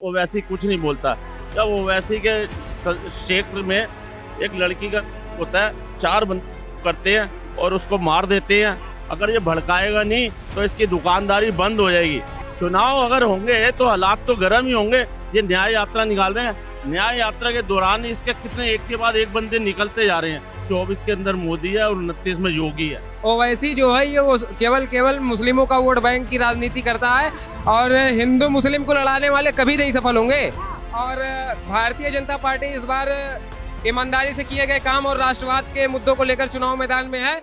ओवैसी कुछ नहीं बोलता। जब ओवैसी के क्षेत्र में एक लड़की का होता है, 4 बंदे करते हैं और उसको मार देते हैं। अगर ये भड़काएगा नहीं तो इसकी दुकानदारी बंद हो जाएगी। चुनाव अगर होंगे तो हालात तो गर्म ही होंगे। ये न्याय यात्रा निकाल रहे हैं, न्याय यात्रा के दौरान इसके कितने एक के बाद एक बंदे निकलते जा रहे हैं। 24 के अंदर मोदी है और 29 में योगी है। ओवैसी जो है ये वो केवल मुस्लिमों का वोट बैंक की राजनीति करता है और हिंदू मुस्लिम को लड़ाने वाले कभी नहीं सफल होंगे। और भारतीय जनता पार्टी इस बार ईमानदारी से किए गए काम और राष्ट्रवाद के मुद्दों को लेकर चुनाव मैदान में है।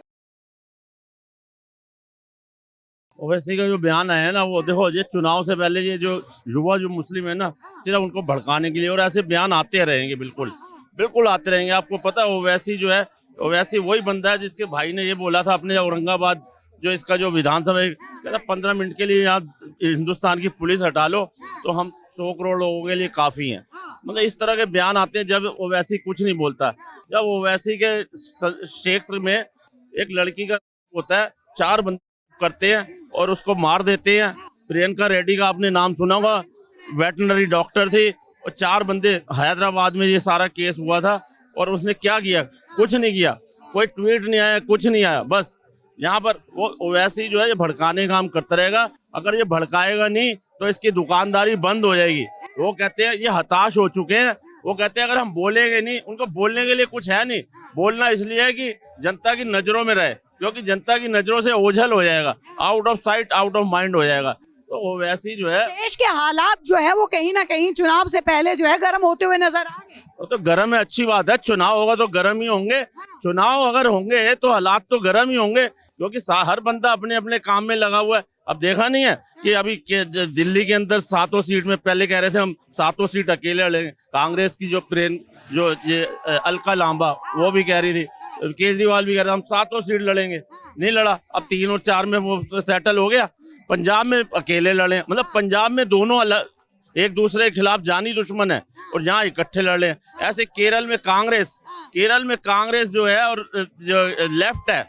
ओवैसी का जो बयान आया है ना, वो देखो, ये चुनाव से पहले ये जो युवा जो मुस्लिम है ना, सिर्फ उनको भड़काने के लिए, और ऐसे बयान आते रहेंगे, बिल्कुल आते रहेंगे। आपको पता है ओवैसी जो है, ओवैसी वही बंदा है जिसके भाई ने ये बोला था अपने औरंगाबाद, जो इसका जो विधानसभा कहता 15 मिनट के लिए यहाँ हिंदुस्तान की पुलिस हटा लो तो हम 100 करोड़ लोगों के लिए काफी हैं। मतलब इस तरह के बयान आते हैं जब ओवैसी कुछ नहीं बोलता। जब ओवैसी के क्षेत्र में एक लड़की का होता है, 4 बंदे करते हैं और उसको मार देते हैं। प्रियंका रेड्डी का आपने नाम सुना होगा, वेटनरी डॉक्टर थी, और 4 बंदे, हैदराबाद में ये सारा केस हुआ था, और उसने क्या किया? कुछ नहीं किया, कोई ट्वीट नहीं आया, कुछ नहीं आया। बस यहाँ पर वो ओवैसी जो है ये भड़काने का काम करता रहेगा। अगर ये भड़काएगा नहीं तो इसकी दुकानदारी बंद हो जाएगी। वो कहते हैं ये हताश हो चुके हैं। वो कहते हैं अगर हम बोलेंगे नहीं, उनको बोलने के लिए कुछ है नहीं। बोलना इसलिए है कि जनता की नजरों में रहे, क्योंकि जनता की नजरों से ओझल हो जाएगा, out of sight out of mind हो जाएगा। तो ओवैसी जो है, देश के हालात जो है वो कहीं ना कहीं चुनाव से पहले जो है गर्म होते हुए नजर आ रहे हैं। तो गर्म है, अच्छी बात है। चुनाव होगा तो गर्म ही होंगे। चुनाव अगर होंगे तो हालात तो गर्म ही होंगे, क्योंकि हर बंदा अपने अपने काम में लगा हुआ है। अब देखा नहीं है कि अभी दिल्ली के अंदर 7 सीट में पहले कह रहे थे हम 7 सीट अकेले लड़ेंगे। कांग्रेस की जो ये अलका लांबा वो भी कह रही थी, केजरीवाल भी कह रहे थे हम 7 सीट लड़ेंगे, नहीं लड़ा। अब 3 और 4 में वो सेटल हो गया। पंजाब में अकेले लड़े, मतलब पंजाब में दोनों अलग एक दूसरे के खिलाफ जानी दुश्मन है और जहाँ इकट्ठे लड़े। ऐसे केरल में कांग्रेस जो है और जो लेफ्ट है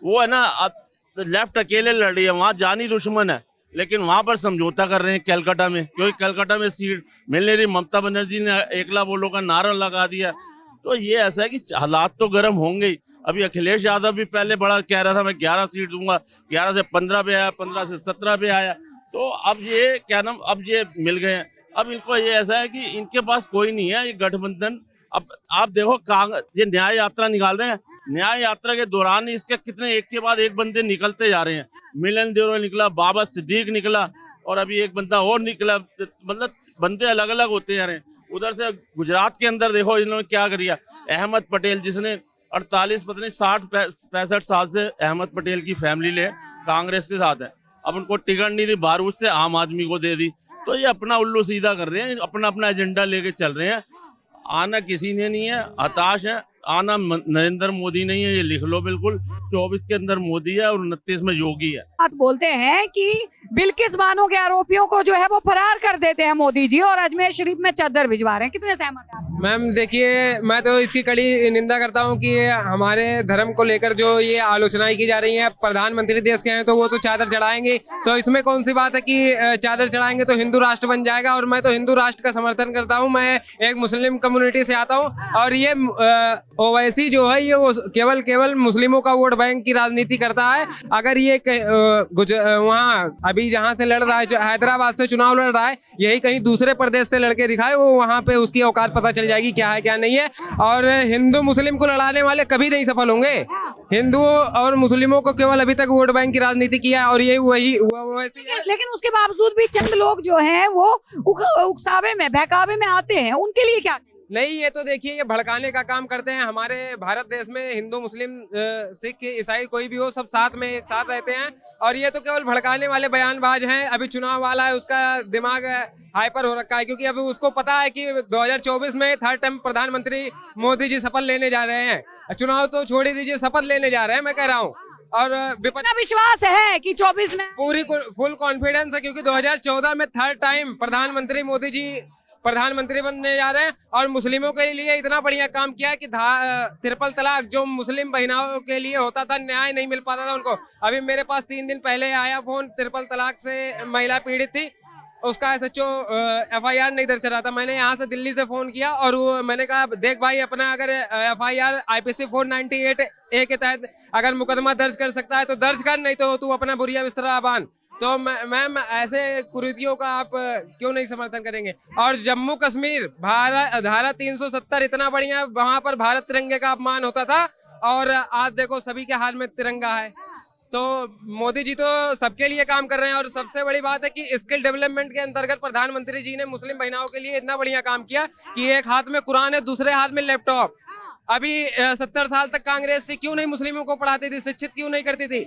वो है ना, लेफ्ट अकेले लड़ रही है, वहाँ जानी दुश्मन है, लेकिन वहाँ पर समझौता कर रहे हैं कलकत्ता में, क्योंकि कलकत्ता में सीट मिलने रही। ममता बनर्जी ने एकला बोलो का नारा लगा दिया। तो ये ऐसा है कि हालात तो गर्म होंगे ही। अभी अखिलेश यादव भी पहले बड़ा कह रहा था मैं 11 सीट दूंगा, 11 से 15 पे आया, 15 से 17 पे आया। तो अब ये क्या नाम, अब ये मिल गए हैं। अब इनको ये ऐसा है कि इनके पास कोई नहीं है, ये गठबंधन। अब आप देखो, ये न्याय यात्रा निकाल रहे हैं, न्याय यात्रा के दौरान इसके कितने एक के बाद एक बंदे निकलते जा रहे हैं। मिलन देओल निकला, बाबा सिद्दीक निकला, और अभी एक बंदा और निकला। मतलब बंदे अलग अलग होते जा रहे हैं। उधर से गुजरात के अंदर देखो इन्होंने क्या किया। अहमद पटेल, जिसने 48 पता नहीं 60-65 साल से अहमद पटेल की फैमिली ले कांग्रेस के साथ है, अब उनको टिकट नहीं दी, बारूद से आम आदमी को दे दी। तो ये अपना उल्लू सीधा कर रहे हैं, अपना अपना एजेंडा लेके चल रहे हैं। आना किसी ने नहीं है, हताश है। आना नरेंद्र मोदी नहीं है, ये लिख लो बिल्कुल। 24 के अंदर मोदी है और 29 में योगी है। बात बोलते हैं कि बिल्किस बानो के आरोपियों को जो है वो फरार कर देते हैं मोदी जी, और अजमेर शरीफ में चद्दर भिजवा रहे हैं। कितने सहमत हैं आप? मैम देखिए, मैं तो इसकी कड़ी निंदा करता हूं कि हमारे धर्म को लेकर जो ये आलोचनाएं की जा रही हैं। प्रधानमंत्री देश के हैं तो वो तो चादर चढ़ाएंगे, तो इसमें कौन सी बात है कि चादर चढ़ाएंगे तो हिंदू राष्ट्र बन जाएगा। और मैं तो हिंदू राष्ट्र का समर्थन करता हूं, मैं एक मुस्लिम कम्युनिटी से आता हूं। और ये ओवैसी जो है ये वो केवल मुस्लिमों का वोट बैंक की राजनीति करता है। अगर ये वहाँ अभी जहाँ से लड़ रहा है, हैदराबाद से चुनाव लड़ रहा है, यही कहीं दूसरे प्रदेश से लड़के दिखाए, वो वहाँ पे उसकी औकात पता चल जाएगी क्या है क्या नहीं है। और हिंदू मुस्लिम को लड़ाने वाले कभी नहीं सफल होंगे। हिंदुओं और मुस्लिमों को केवल अभी तक वोट बैंक की राजनीति किया है, और यही वही लेकिन उसके बावजूद भी चंद लोग जो हैं वो उकसावे में, बहकावे में आते हैं, उनके लिए क्या? नहीं, ये तो देखिए, ये भड़काने का काम करते हैं। हमारे भारत देश में हिंदू मुस्लिम सिख ईसाई कोई भी हो, सब साथ में एक साथ रहते हैं, और ये तो केवल भड़काने वाले बयानबाज हैं। अभी चुनाव वाला है, उसका दिमाग हाइपर हो रखा है, क्योंकि अभी उसको पता है कि 2024 में 3rd टाइम प्रधानमंत्री मोदी जी शपथ लेने जा रहे हैं। चुनाव तो छोड़ ही दीजिए, शपथ लेने जा रहे हैं, मैं कह रहा हूँ। और विश्वास है कि 24 में पूरी फुल कॉन्फिडेंस है, क्योंकि 2014 में 3rd टाइम प्रधानमंत्री मोदी जी प्रधानमंत्री बनने जा रहे हैं। और मुस्लिमों के लिए इतना बढ़िया काम किया है कि ट्रिपल तलाक जो मुस्लिम बहनों के लिए होता था, न्याय नहीं मिल पाता था उनको। अभी मेरे पास 3 दिन पहले आया फोन, ट्रिपल तलाक से महिला पीड़ित थी, उसका SHO FIR नहीं दर्ज करा था। मैंने यहाँ से दिल्ली से फोन किया और वो मैंने कहा देख भाई अपना अगर FIR IPC 498A के तहत अगर मुकदमा दर्ज कर सकता है तो दर्ज कर, नहीं तो तू अपना बुरिया बिस्तरा बांध। तो मैम ऐसे कुरीतियों का आप क्यों नहीं समर्थन करेंगे? और जम्मू कश्मीर धारा 370 इतना बढ़िया, वहां पर भारत तिरंगे का अपमान होता था और आज देखो सभी के हाथ में तिरंगा है। तो मोदी जी तो सबके लिए काम कर रहे हैं और सबसे बड़ी बात है कि स्किल डेवलपमेंट के अंतर्गत प्रधानमंत्री जी ने मुस्लिम बहनों के लिए इतना बढ़िया काम किया कि एक हाथ में कुरान है, दूसरे हाथ में लैपटॉप। अभी 70 साल तक कांग्रेस थी, क्यों नहीं मुस्लिमों को पढ़ाती थी, शिक्षित क्यों नहीं करती थी?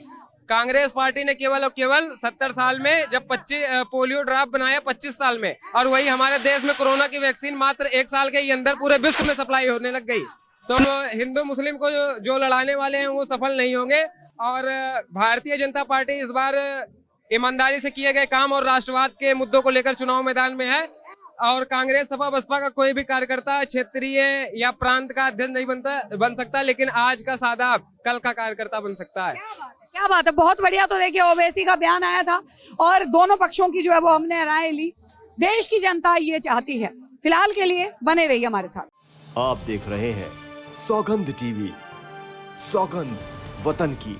कांग्रेस पार्टी ने केवल 70 साल में जब 25 पोलियो ड्रॉप बनाया 25 साल में, और वही हमारे देश में कोरोना की वैक्सीन मात्र 1 साल के ही अंदर पूरे विश्व में सप्लाई होने लग गई। तो हिंदू मुस्लिम को जो लड़ाने वाले हैं वो सफल नहीं होंगे। और भारतीय जनता पार्टी इस बार ईमानदारी से किए गए काम और राष्ट्रवाद के मुद्दों को लेकर चुनाव मैदान में है। और कांग्रेस सपा बसपा का कोई भी कार्यकर्ता क्षेत्रीय या प्रांत का अध्यक्ष नहीं बन सकता, लेकिन आज का सादा कल का कार्यकर्ता बन सकता है। क्या बात है, बहुत बढ़िया। तो देखिए ओवैसी का बयान आया था और दोनों पक्षों की जो है वो हमने राय ली। देश की जनता ये चाहती है। फिलहाल के लिए बने रहिए हमारे साथ। आप देख रहे हैं सौगंध टीवी, सौगंध वतन की।